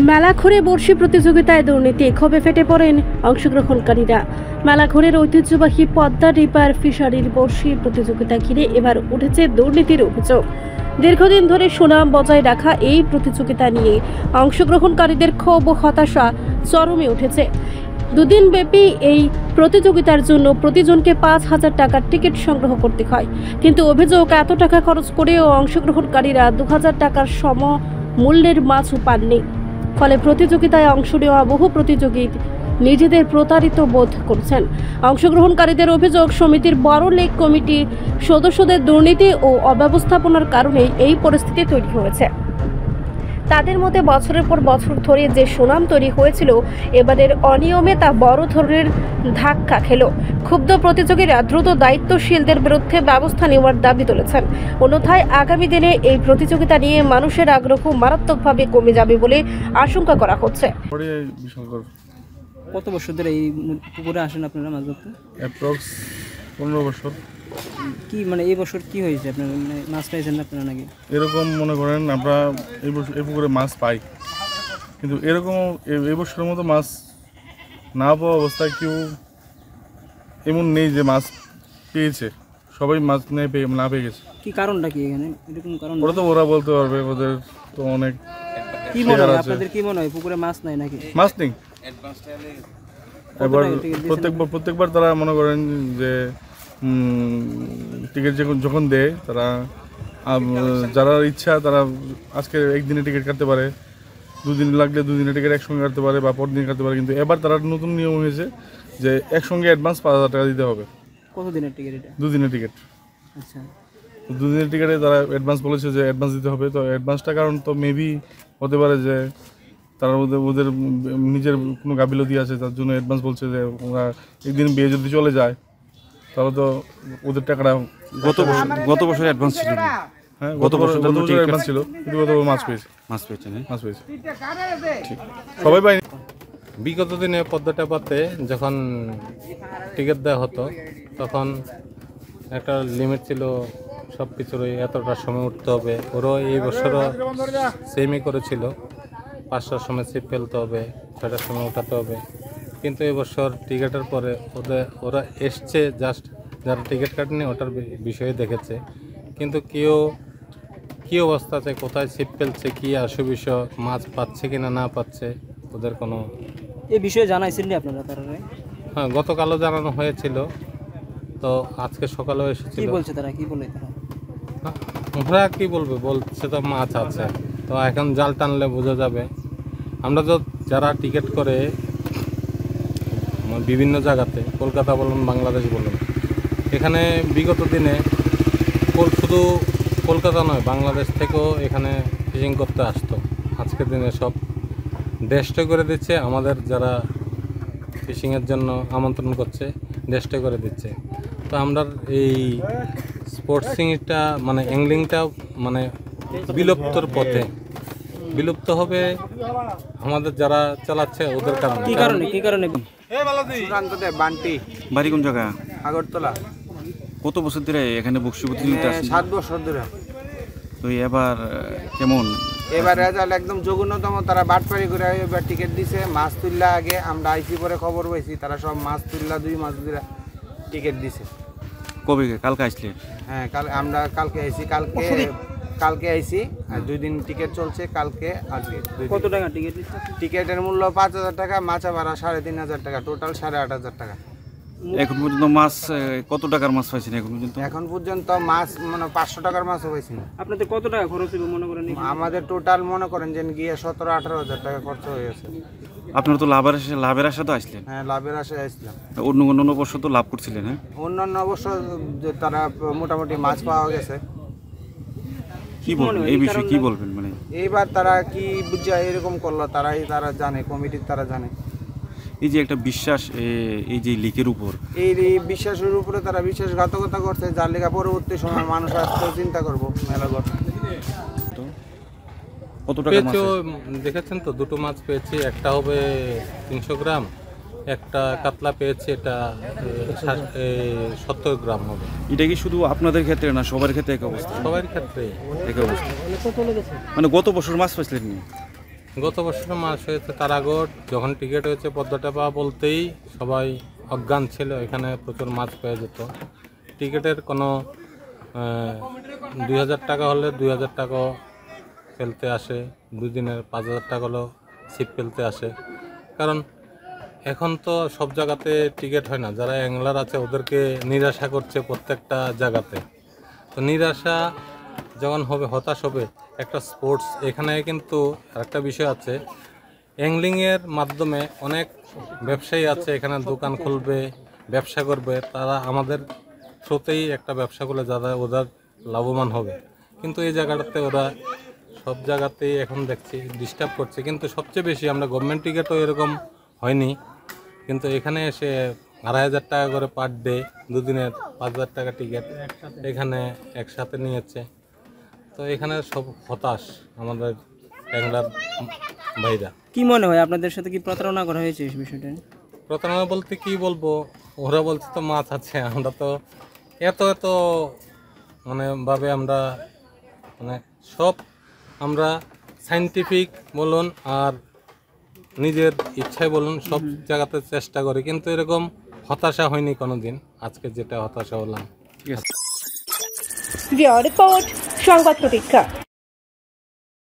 মেলা ঘুরে বর্ষি প্রতিযোগিতায় দুর্নীতি ক্ষোভে ফেটে পড়েন অংশগ্রহণকারীরা। মেলা ঘুরের ঐতিহ্যবাহী পদ্মা রিভার ফিশারির বর্ষি প্রতিযোগিতা ঘিরে এবার উঠেছে দুর্নীতির অভিযোগ। দীর্ঘদিন ধরে সুনাম বজায় রাখা এই প্রতিযোগিতা নিয়ে অংশগ্রহণকারীদের ক্ষোভ ও হতাশা চরমে উঠেছে। দুদিন ব্যাপী এই প্রতিযোগিতার জন্য প্রতিজনকে ৫,০০০ টাকার টিকিট সংগ্রহ করতে হয়, কিন্তু অভিযোগ এত টাকা খরচ করেও অংশগ্রহণকারীরা ২,০০০ টাকার সমমূল্যের মাছও পাননি। ফলে প্রতিযোগিতায় অংশ নেওয়া বহু প্রতিযোগী নিজেদের প্রতারিত বোধ করছেন। অংশগ্রহণকারীদের অভিযোগ, সমিতির বড় লেক কমিটির সদস্যদের দুর্নীতি ও অব্যবস্থাপনার কারণে এই পরিস্থিতি তৈরি হয়েছে। তাদের মতে বছরের পর বছর ধরে যে সুনাম তৈরি হয়েছিল, এবারের অনিয়মে তা বড় ধরনের ধাক্কা খেল। ক্ষুব্ধ প্রতিযোগীরা দ্রুত দায়িত্বশীলদের বিরুদ্ধে ব্যবস্থা নেওয়ার দাবি তুলেছেন। অন্যথায় আগামী দিনে এই প্রতিযোগিতা নিয়ে মানুষের আগ্রহ মারাত্মকভাবে কমে যাবে বলে আশঙ্কা করা হচ্ছে। কত বছর ধরে এই পুকুরে আসেন আপনারা মাছ ধরতে? অ্যাপ্রক্স 15 বছর। কি মানে এই বছর কি হয়েছে আপনার, মানে মাছ পাইছেন না আপনারা নাকি? এরকম মনে করেন আমরা এই পুকুরে মাছ পাই, কিন্তু এরকম এই বছরের মতো মাছ না পাওয়া অবস্থায় কেউ এমন নেই যে মাছ পেয়েছে। সবাই মাছ না পেয়ে গেছে। কি কারণটা কি এখানে এরকম কারণ? ওরা বলতে পারবে, ওদের তো অনেক। কি মনে হয় আপনাদের, কি মনে হয় পুকুরে মাছ নাই নাকি? মাছ নেই। এবার প্রত্যেকবার তারা মনে করেন যে টিকিট যখন দেয় তারা, যারা ইচ্ছা তারা আজকে একদিনে টিকিট কাটতে পারে, দুদিন লাগলে দুদিনে টিকিট একসঙ্গে কাটতে পারে বা পরদিন কাটতে পারে। কিন্তু এবার তারা নতুন নিয়ম হয়েছে যে একসঙ্গে অ্যাডভান্স ৫,০০০ টাকা দিতে হবে। কত দিনের টিকিট এটা? দুদিনের টিকিট। আচ্ছা, দুদিনের টিকিটে তারা অ্যাডভান্স বলেছে যে অ্যাডভান্স দিতে হবে। তো অ্যাডভান্সটা কারণ তো মেবি হতে পারে যে তারা ওদের নিজের কোনো গাফিলতি আছে, তার জন্য অ্যাডভান্স বলছে যে ওরা একদিন বিয়ে যদি চলে যায় তাহলে তো ওদের টাকাটা। গত বছর অ্যাডভান্স ছিল। হ্যাঁ, গত বছর অ্যাডভান্স ছিল, কিন্তু গত বছর মাছ পেয়েছে। সবাই পায়নি। বিগত দিনে পদ্মাটা পাতে যখন টিকিট দেওয়া হতো তখন একটা লিমিট ছিল, সব কিছুর এতটার সময় উঠতে হবে। ওরাও এই বছরও সেমই করেছিল, ৫টার সময় ছিপ ফেলতে হবে, ৬টার সময় উঠাতে হবে। কিন্তু এবছর টিকিটের পরে ওরা এসছে, জাস্ট যারা টিকিট কাটেনি ওটার বিষয়ে দেখেছে, কিন্তু কী অবস্থা আছে, কোথায় ছিপ ফেলছে, কী বিষয়, মাছ পাচ্ছে কিনা না পাচ্ছে, ওদের কোনো এই বিষয়ে জানাইছিলেন আপনারা? তারা হ্যাঁ, গতকালও জানানো হয়েছিল, তো আজকে সকালেও এসেছিল। কি বলছে তারা? কি বলে তারা? ওরা কি বলবে, বলছে তো মাছ আছে। তো এখন জাল টানলে বোঝা যাবে। আমরা তো যারা টিকিট করে বিভিন্ন জায়গাতে, কলকাতা বলুন বাংলাদেশ বলুন, এখানে বিগত দিনে শুধু কলকাতা নয় বাংলাদেশ থেকেও এখানে ফিশিং করতে আসতো। আজকের দিনে সব ডেস্টে করে দিচ্ছে, আমাদের যারা ফিশিংয়ের জন্য আমন্ত্রণ করছে ডেস্টে করে দিচ্ছে। তো আমরা এই স্পোর্টসিংটা মানে অ্যাংলিংটা মানে বিলুপ্তর পথে, বিলুপ্ত হবে আমাদের যারা চালাচ্ছে ওদের কারণে। কি কারণে? বান্টি বাড়ি কোন জায়গা? আগরতলা। কত বছর ধরে এখানে বক্সি প্রতিযোগিতা আছে? 7 বছর ধরে। তো এবার কেমন? এবার রেজাল্ট একদম জঘন্যতম। তারা বাটপাড়ি করে এবার টিকিট দিছে, মাছ তুললা আগে আমরা আইসি পরে খবর পাইছি তারা সব মাছ তুললা 2 মাস ধরে টিকিট দিছে। কবে? কালকে আসলে? হ্যাঁ, আমরা কালকে আইসি, কালকে আইসি, আর 2 দিন টিকিট চলছে, কালকে আজকে। কত টাকা টিকিট? টিকিটের মূল্য 5,000 টাকা, মাছা ভাড়া 3,500 টাকা, টোটাল 8,500 টাকা। এখন পর্যন্ত মাছ কত টাকার মাছ পাইছেন এখন পর্যন্ত মাছ মানে 500 টাকার মাছও পাইছি না। আপনাদের কত টাকা খরচ হবে মনে করেন? আমাদের টোটাল মনে করেন যে গিয়ে 17-18,000 টাকা খরচ হয়ে গেছে। আপনারা তো লাভের আশা তো আসলেন? হ্যাঁ, লাভের আশায় আসলাম। অন্য বছর তো লাভ করছিলেন? হ্যাঁ, অন্যান্য অবশ্য তারা মোটামুটি মাছ পাওয়া গেছে। কি বলবেন এই বিষয়ে? কি বলবেন মানে এইবার তারা কি বুঝা এরকম করলো, তারা জানে, কমিটির তারা জানে। এই যে একটা বিশ্বাস, এই যে লিকের উপর, এই বিশ্বাসের উপরে তারা বিশ্বাসঘাতকতা করছে, যার লেখা পরবর্তী সময় মানুষ আসতে চিন্তা করবো মেলাঘর। কত টাকা দেখেছেন তো? 2টো মাছ পেয়েছি, একটা হবে 300 গ্রাম, একটা কাতলা পেয়েছি, এটা 70 গ্রাম হবে। এটা কি শুধু আপনাদের ক্ষেত্রে না, সবার ক্ষেত্রে এক অবস্থা? সবার ক্ষেত্রে এক অবস্থা। মানে গত বছর মাছ পাইছিলেন? গত বছর মাস হয়েছে, তার আগেও যখন টিকিট হয়েছে পদ্মাটাপা বলতেই সবাই অজ্ঞান ছিল, এখানে প্রচুর মাছ পেয়ে যেত। টিকিটের কোনো 2000 টাকা হলে 2000 টাকাও ফেলতে আসে, 2 দিনের 5000 টাকা হলেও ছিপ ফেলতে আসে। কারণ এখন তো সব জায়গাতে টিকিট হয় না, যারা অ্যাংলার আছে ওদেরকে নিরাশা করছে প্রত্যেকটা জায়গাতে। তো নিরাশা যখন হবে, হতাশ হবে একটা স্পোর্টস। এখানে কিন্তু আরেকটা বিষয় আছে, অ্যাংলিংয়ের মাধ্যমে অনেক ব্যবসায়ী আছে, এখানে দোকান খুলবে, ব্যবসা করবে, তারা আমাদের থ্রুতেই একটা ব্যবসা করলে যারা ওদের লাভবান হবে। কিন্তু এই জায়গাটাতে ওরা সব জায়গাতেই এখন দেখছি ডিস্টার্ব করছে। কিন্তু সবচেয়ে বেশি আমরা গভর্নমেন্ট টিকিটও এরকম হয়নি, কিন্তু এখানে এসে 2500 টাকা করে পার ডে, 2 দিনের 5000 টাকা টিকিট এখানে একসাথে নিয়েছে। তো এখানে সব হতাশ আমাদের ট্যাংরার ভাইরা। কি মনে হয় আপনাদের সাথে কি প্রতারণা করা হয়েছে এই বিষয়টা নিয়ে? প্রতারণা বলতে কি বলবো, ওরা বলছে তো মাছ আছে, আমরা তো এত মানে ভাবে আমরা মানে সব আমরা সাইন্টিফিক বলুন আর নিজের ইচ্ছায় বলুন সব জায়গাতে চেষ্টা করি, কিন্তু এরকম হতাশা হয়নি কোনোদিন। আজকে যেটা হতাশা হলাম। রিপোর্ট সংবাদ প্রতীক্ষা।